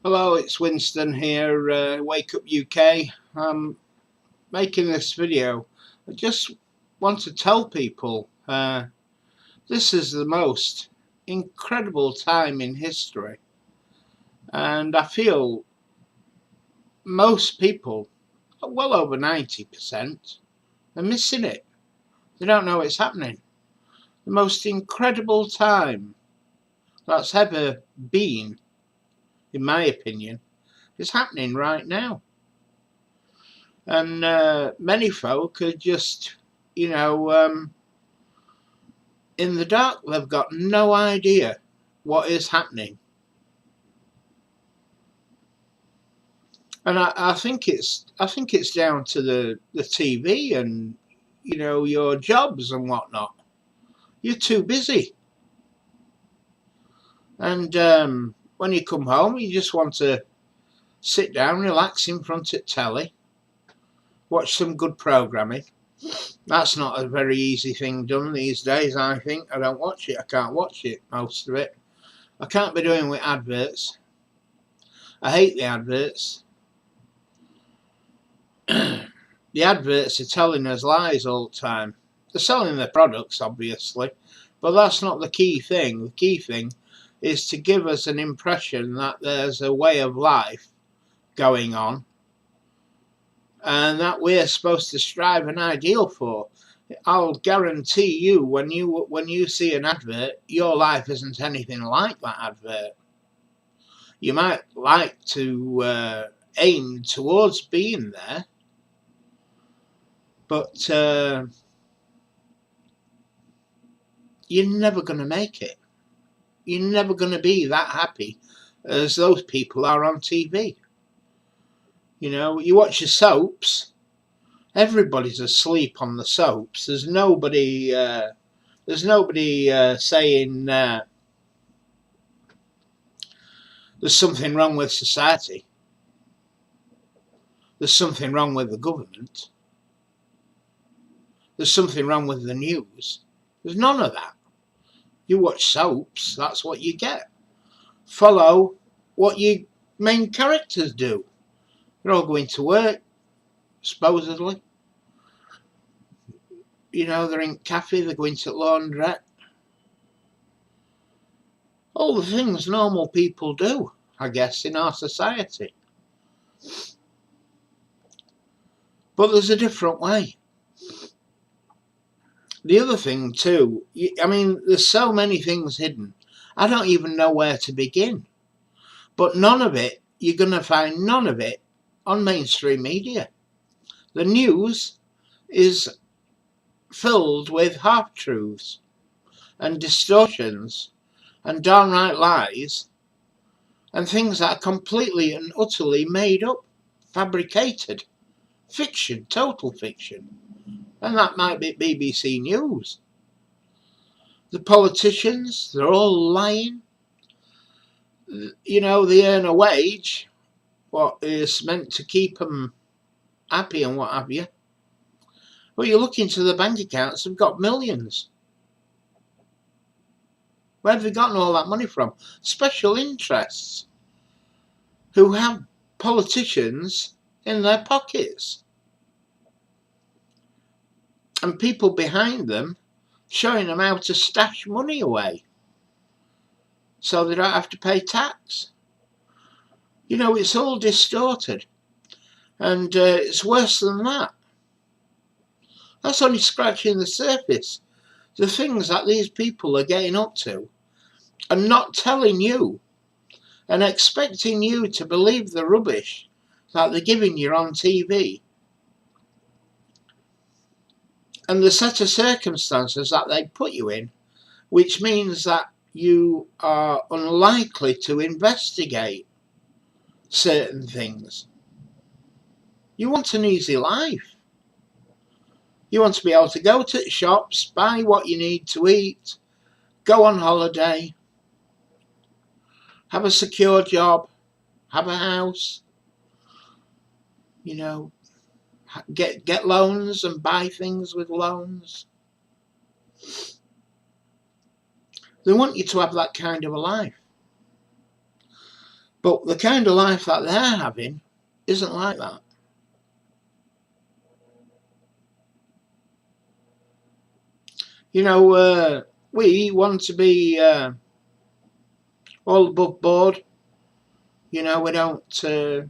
Hello, it's Winston here, Wake Up UK. I'm making this video. I just want to tell people this is the most incredible time in history, and I feel most people, well over 90%, are missing it. They don't know it's happening. The most incredible time that's ever been, in my opinion, is happening right now. And many folk are just, you know, in the dark. They've got no idea what is happening. And I think it's down to the TV and your jobs and whatnot. You're too busy, and when you come home, you just want to sit down, relax in front of telly, watch some good programming. That's not a very easy thing done these days. I think I don't watch it. I can't watch it, most of it. I can't be doing with adverts. I hate the adverts. The adverts are telling us lies all the time. They're selling their products, obviously, but that's not the key thing. The key thing is to give us an impression that there's a way of life going on and that we're supposed to strive an ideal for. I'll guarantee you, when you see an advert, your life isn't anything like that advert. You might like to aim towards being there, but you're never going to make it. You're never going to be that happy as those people are on TV. You watch the soaps, everybody's asleep on the soaps. There's nobody saying there's something wrong with society. There's something wrong with the government. There's something wrong with the news. There's none of that. You watch soaps, that's what you get. Follow what your main characters do. They're all going to work, supposedly. They're in cafe, they're going to laundrette. All the things normal people do, I guess, in our society. But there's a different way. The other thing too, there's so many things hidden. I don't even know where to begin. But none of it, you're going to find none of it on mainstream media. The news is filled with half-truths and distortions and downright lies and things that are completely and utterly made up, fabricated, fiction, total fiction. And that might be BBC News. The politicians, they're all lying. They earn a wage, what is meant to keep them happy and what have you. But you look into the bank accounts, they've got millions. Where have they gotten all that money from? Special interests who have politicians in their pockets. And people behind them showing them how to stash money away so they don't have to pay tax. It's all distorted. And it's worse than that. That's only scratching the surface. The things that these people are getting up to and not telling you and expecting you to believe the rubbish that they're giving you on TV. And the set of circumstances that they put you in, which means that you are unlikely to investigate certain things. You want an easy life. You want to be able to go to shops, buy what you need to eat, go on holiday, have a secure job, have a house, get loans and buy things with loans. They want you to have that kind of a life. But the kind of life that they're having isn't like that. You know, we want to be all above board. You know, we don't. We're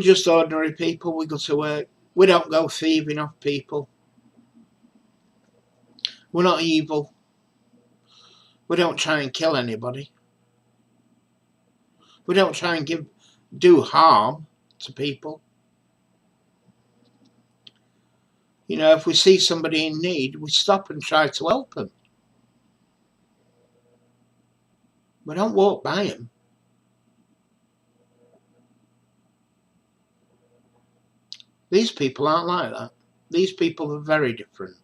just ordinary people. We go to work. We don't go thieving off people. We're not evil. We don't try and kill anybody. We don't try and do harm to people. You know, if we see somebody in need, we stop and try to help them. We don't walk by them. These people aren't like that. These people are very different.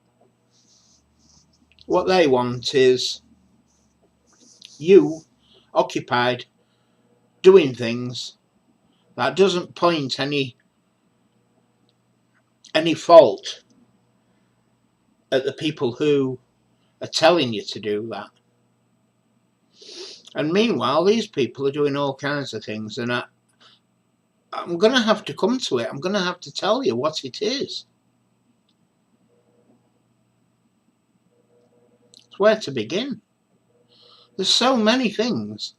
What they want is you occupied doing things that doesn't point any fault at the people who are telling you to do that. And meanwhile, these people are doing all kinds of things, and I'm going to have to come to it. I'm going to have to tell you what it is. It's where to begin. There's so many things.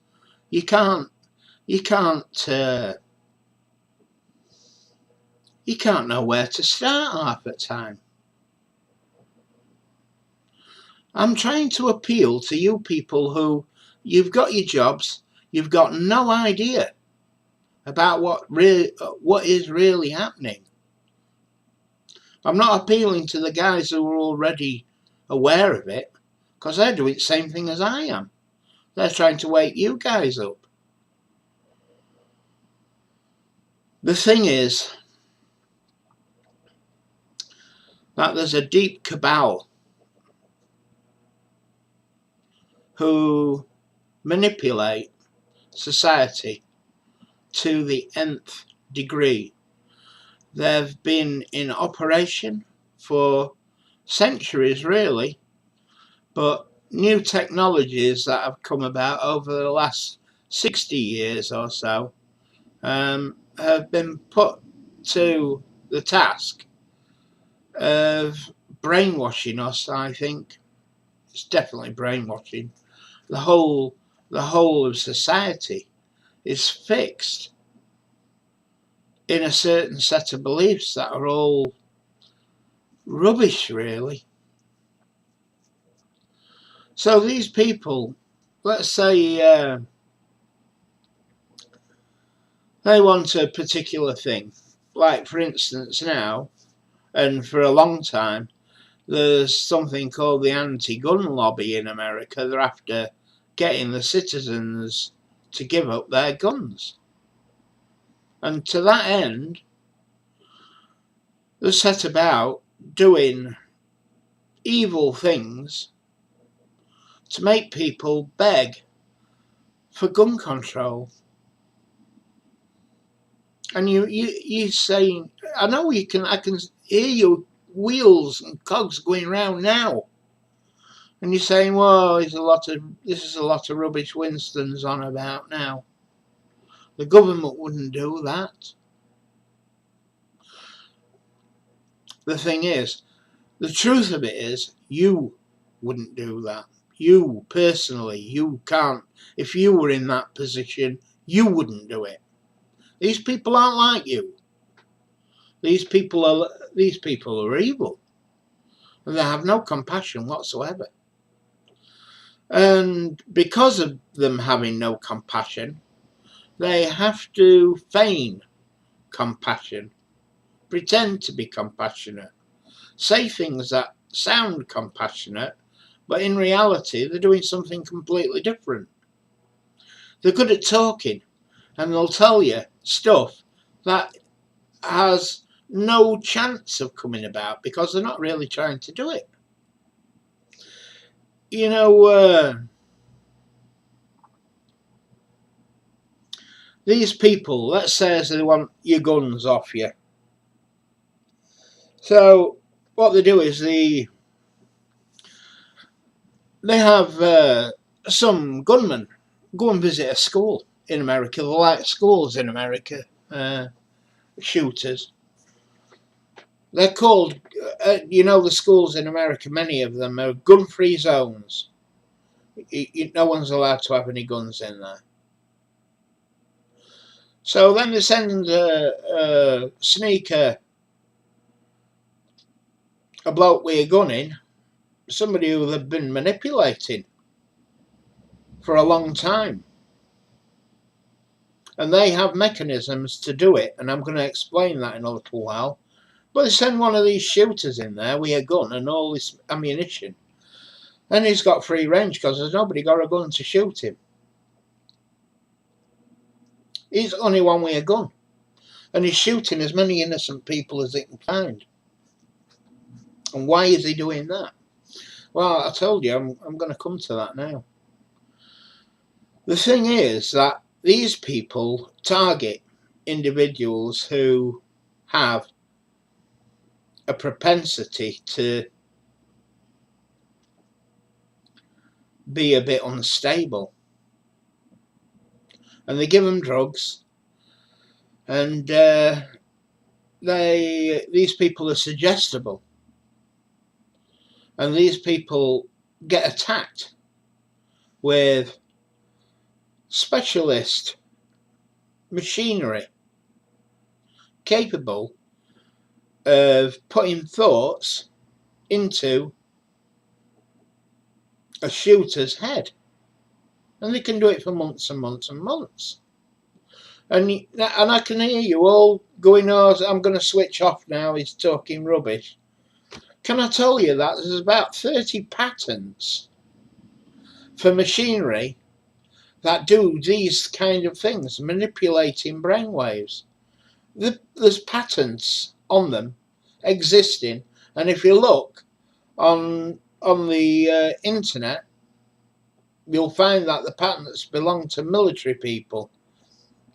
You can't know where to start half the time. I'm trying to appeal to you people who you've got your jobs, you've got no idea about what is really happening. I'm not appealing to the guys who are already aware of it, because they're doing the same thing as I am. They're trying to wake you guys up. The thing is that there's a deep cabal who manipulate society to the nth degree. They've been in operation for centuries, really, but new technologies that have come about over the last 60 years or so have been put to the task of brainwashing us. I think it's definitely brainwashing. The whole of society is fixed in a certain set of beliefs that are all rubbish, really. So these people, let's say they want a particular thing, like for instance now, and for a long time, there's something called the anti-gun lobby in America. They're after getting the citizens to give up their guns. And to that end, they're set about doing evil things to make people beg for gun control. And you saying, I know I can hear your wheels and cogs going round now. And you're saying, well, this is a lot of rubbish Winston's on about now. The government wouldn't do that. The thing is, the truth of it is, you wouldn't do that. You personally, you can't. If you were in that position, you wouldn't do it. These people aren't like you. These people are evil, and they have no compassion whatsoever. And because of them having no compassion, they have to feign compassion, pretend to be compassionate, say things that sound compassionate, but in reality they're doing something completely different. They're good at talking, and they'll tell you stuff that has no chance of coming about because they're not really trying to do it. You know, these people, let's say they want your guns off you. So what they do is they have some gunmen Go and visit a school in America. They're like schools in America, shooters. They're called, the schools in America, many of them are gun-free zones. No one's allowed to have any guns in there. So then they send a sneaker, a bloke with a gun in, somebody who they've been manipulating for a long time. And they have mechanisms to do it, and I'm going to explain that in a little while. But they send one of these shooters in there with a gun and all this ammunition. And he's got free range because there's nobody got a gun to shoot him. He's the only one with a gun. And he's shooting as many innocent people as he can find. And why is he doing that? Well, I told you, I'm going to come to that now. The thing is that these people target individuals who have a propensity to be a bit unstable. And they give them drugs, and these people are suggestible, and these people get attacked with specialist machinery capable of putting thoughts into a shooter's head. And they can do it for months and months and months. And I can hear you all going, oh, I'm going to switch off now, he's talking rubbish. Can I tell you that there's about 30 patents for machinery that do these kind of things, manipulating brainwaves. There's patents on them existing, and if you look on the internet, you'll find that the patents belong to military people,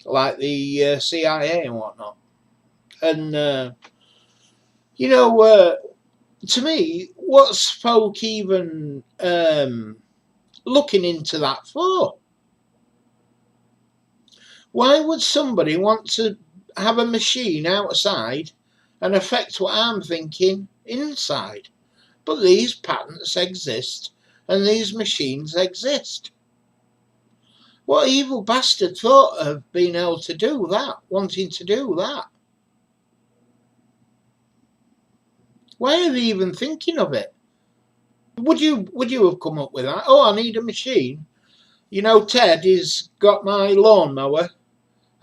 like the CIA and whatnot. And to me, what's folk even looking into that for? Why would somebody want to have a machine outside and affect what I'm thinking inside? But these patents exist, and these machines exist. What evil bastard thought of being able to do that, wanting to do that? Why are they even thinking of it? Would you have come up with that? Oh, I need a machine. You know, Ted has got my lawnmower.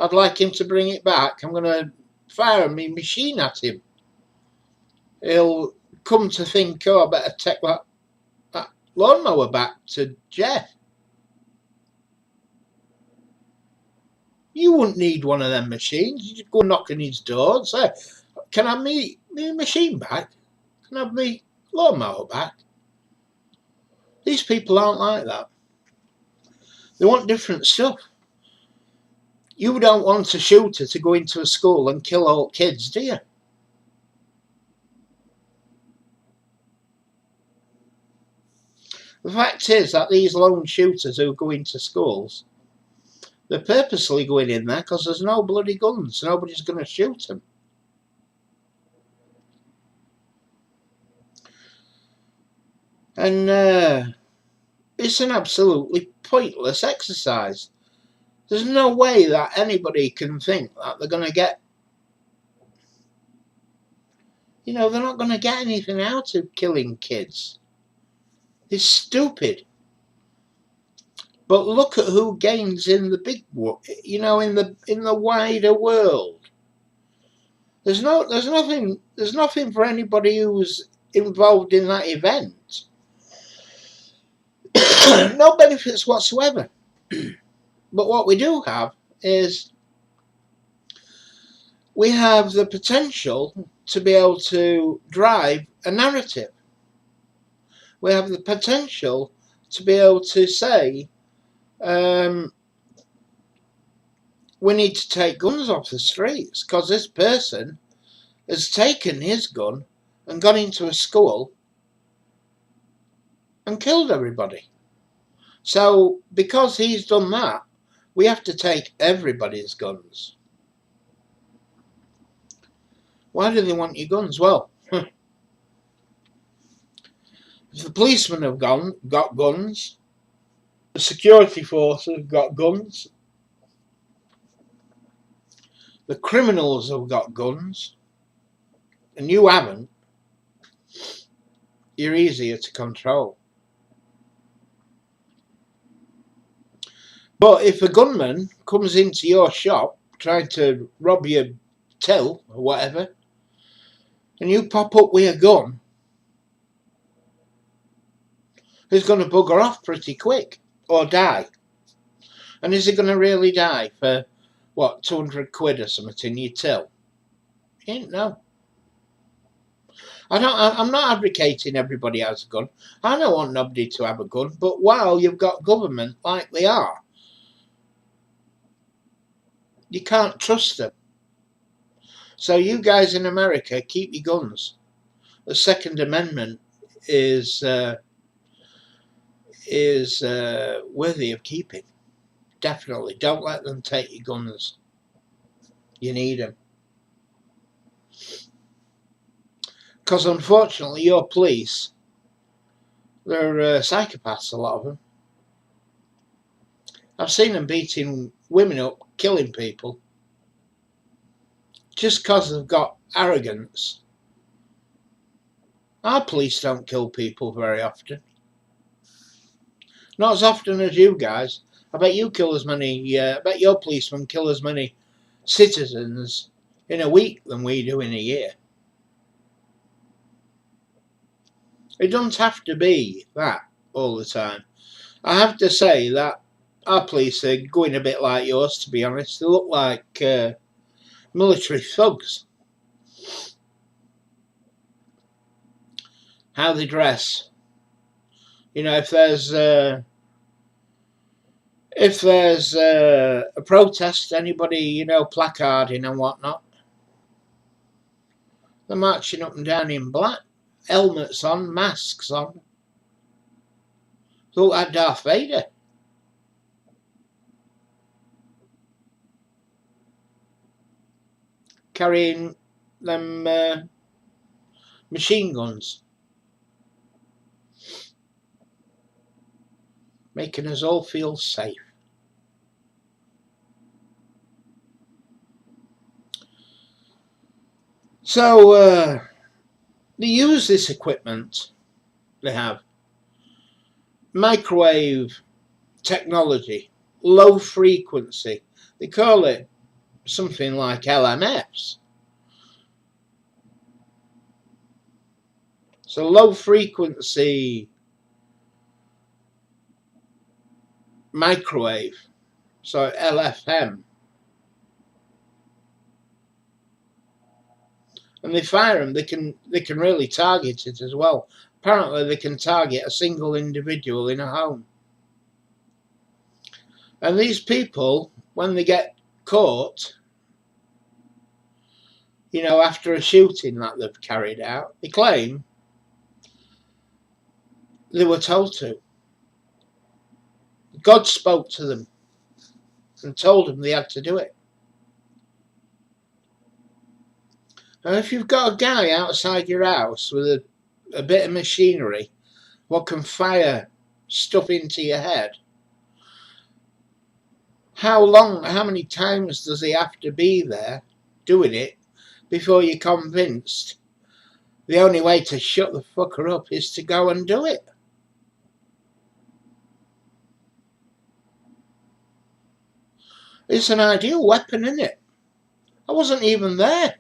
I'd like him to bring it back. I'm going to fire my machine at him. He'll come to think, oh, I better take that lawnmower back to Jeff. You wouldn't need one of them machines. You'd go knock on his door and say, can I have my machine back? Can I have my lawnmower back? These people aren't like that. They want different stuff. You don't want a shooter to go into a school and kill all kids, do you? The fact is that these lone shooters who go into schools, they're purposely going in there because there's no bloody guns. Nobody's going to shoot them. And it's an absolutely pointless exercise. There's no way that anybody can think that they're going to get, they're not going to get anything out of killing kids. It's stupid. But look at who gains in the big, in the wider world. There's nothing for anybody who's involved in that event. No benefits whatsoever. But what we do have is we have the potential to be able to drive a narrative. We have the potential to be able to say, we need to take guns off the streets because this person has taken his gun and gone into a school and killed everybody. So because he's done that, we have to take everybody's guns. Why do they want your guns? Well, if the policemen have got guns, the security forces have got guns, the criminals have got guns, and you haven't, you're easier to control. But if a gunman comes into your shop trying to rob your till or whatever, and you pop up with a gun, he's going to bugger off pretty quick or die. And is he going to really die for, what, 200 quid or something in your till? He ain't, no. I'm not advocating everybody has a gun. I don't want nobody to have a gun, but while you've got government like they are, you can't trust them. So you guys in America, keep your guns. The Second Amendment is worthy of keeping. Definitely. Don't let them take your guns. You need them. Because unfortunately, your police, they're psychopaths, a lot of them. I've seen them beating women up, killing people, just because they've got arrogance. Our police don't kill people very often. Not as often as you guys. I bet you kill as many, I bet your policemen kill as many citizens in a week than we do in a year. It doesn't have to be that all the time. I have to say that our police are going a bit like yours, to be honest. They look like military thugs. How they dress. You know, if there's a protest, anybody, you know, placarding and whatnot, they're marching up and down in black, helmets on, masks on. They look like Darth Vader. Carrying them machine guns. Making us all feel safe. So they use this equipment they have. Microwave technology, low frequency. They call it something like LMFs. So low frequency microwave, so LFM. And they fire them, they can really target it as well. Apparently they can target a single individual in a home. And these people, when they get caught, you know, after a shooting that they've carried out, they claim they were told to. God spoke to them and told them they had to do it. And if you've got a guy outside your house with a bit of machinery what can fire stuff into your head, how many times does he have to be there doing it before you're convinced the only way to shut the fucker up is to go and do it? It's an ideal weapon, isn't it? I wasn't even there.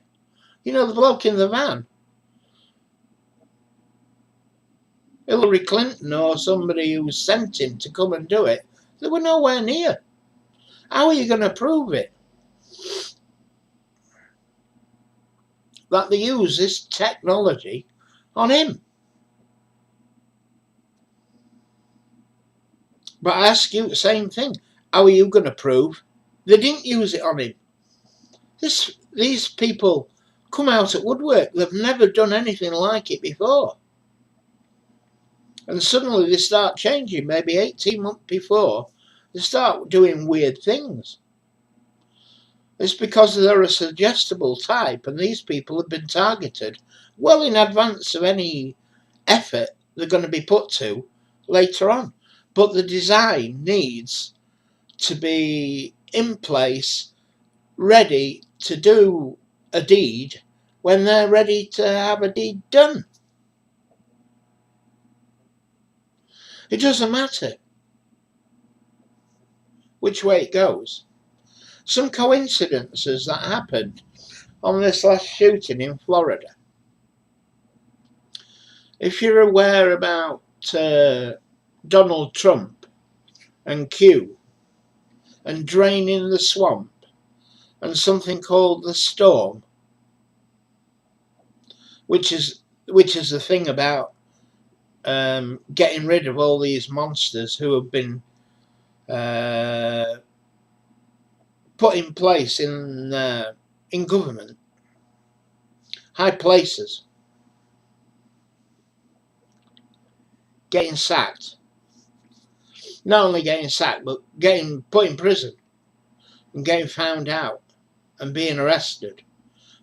You know, the bloke in the van, Hillary Clinton or somebody who sent him to come and do it, they were nowhere near. How are you going to prove it? That they use this technology on him. But I ask you the same thing. How are you going to prove they didn't use it on him? These people come out at woodwork. They've never done anything like it before. And suddenly they start changing, maybe 18 months before, they start doing weird things. It's because they're a suggestible type, and these people have been targeted well in advance of any effort they're going to be put to later on. But the design needs to be in place, ready to do a deed when they're ready to have a deed done. It doesn't matter which way it goes. Some coincidences that happened on this last shooting in Florida. If you're aware about Donald Trump and Q and draining the swamp and something called the storm, which is the thing about getting rid of all these monsters who have been put in place in government, high places, getting sacked. Not only getting sacked, but getting put in prison and getting found out and being arrested.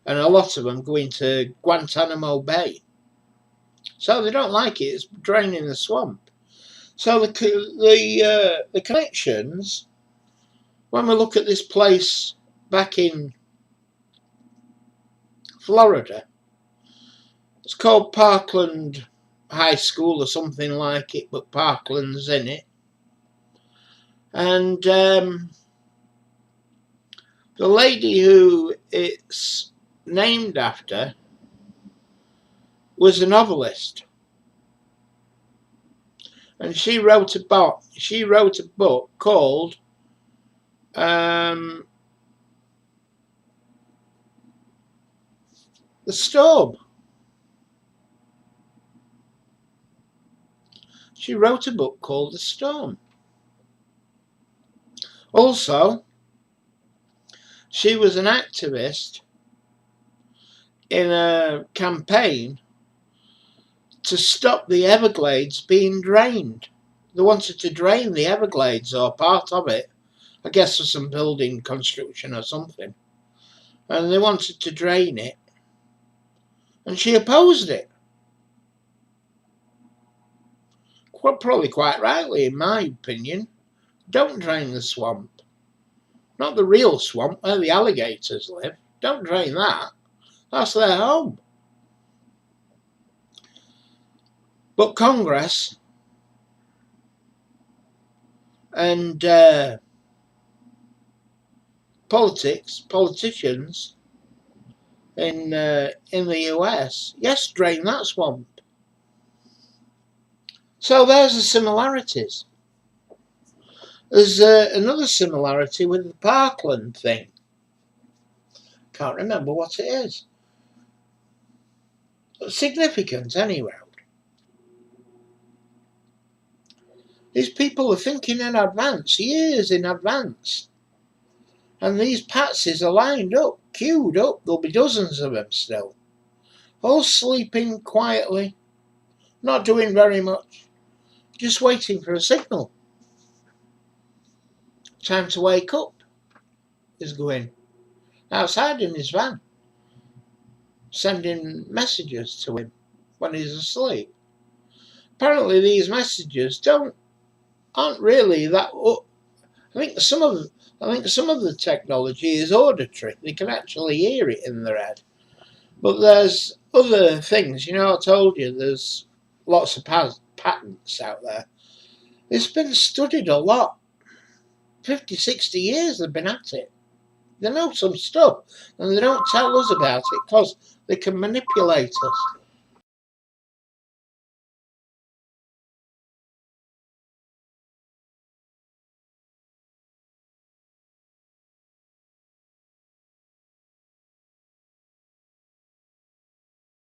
And a lot of them going to Guantanamo Bay. So they don't like it. It's draining the swamp. So the connections, when we look at this place back in Florida, it's called Parkland High School or something like it, but Parkland's in it. And the lady who it's named after was a novelist, and she wrote a book called The Storm. She wrote a book called The Storm. Also, she was an activist in a campaign to stop the Everglades being drained. They wanted to drain the Everglades, or part of it, I guess for some building construction or something. And they wanted to drain it. And she opposed it. Probably quite rightly, in my opinion. Don't drain the swamp. Not the real swamp where the alligators live. Don't drain that. That's their home. But Congress and politicians in the US, yes, drain that swamp. So there's the similarities. There's another similarity with the Parkland thing. Can't remember what it is. Significant, anyway. These people are thinking in advance, years in advance. And these patsies are lined up, queued up. There'll be dozens of them still. All sleeping quietly, not doing very much, just waiting for a signal. Time to wake up is going outside in his van, sending messages to him when he's asleep. Apparently these messages aren't really that. I think some of the technology is auditory. They can actually hear it in their head. But there's other things. You know, I told you there's lots of patents out there. It's been studied a lot. 50, 60 years they've been at it. They know some stuff, and they don't tell us about it because they can manipulate us.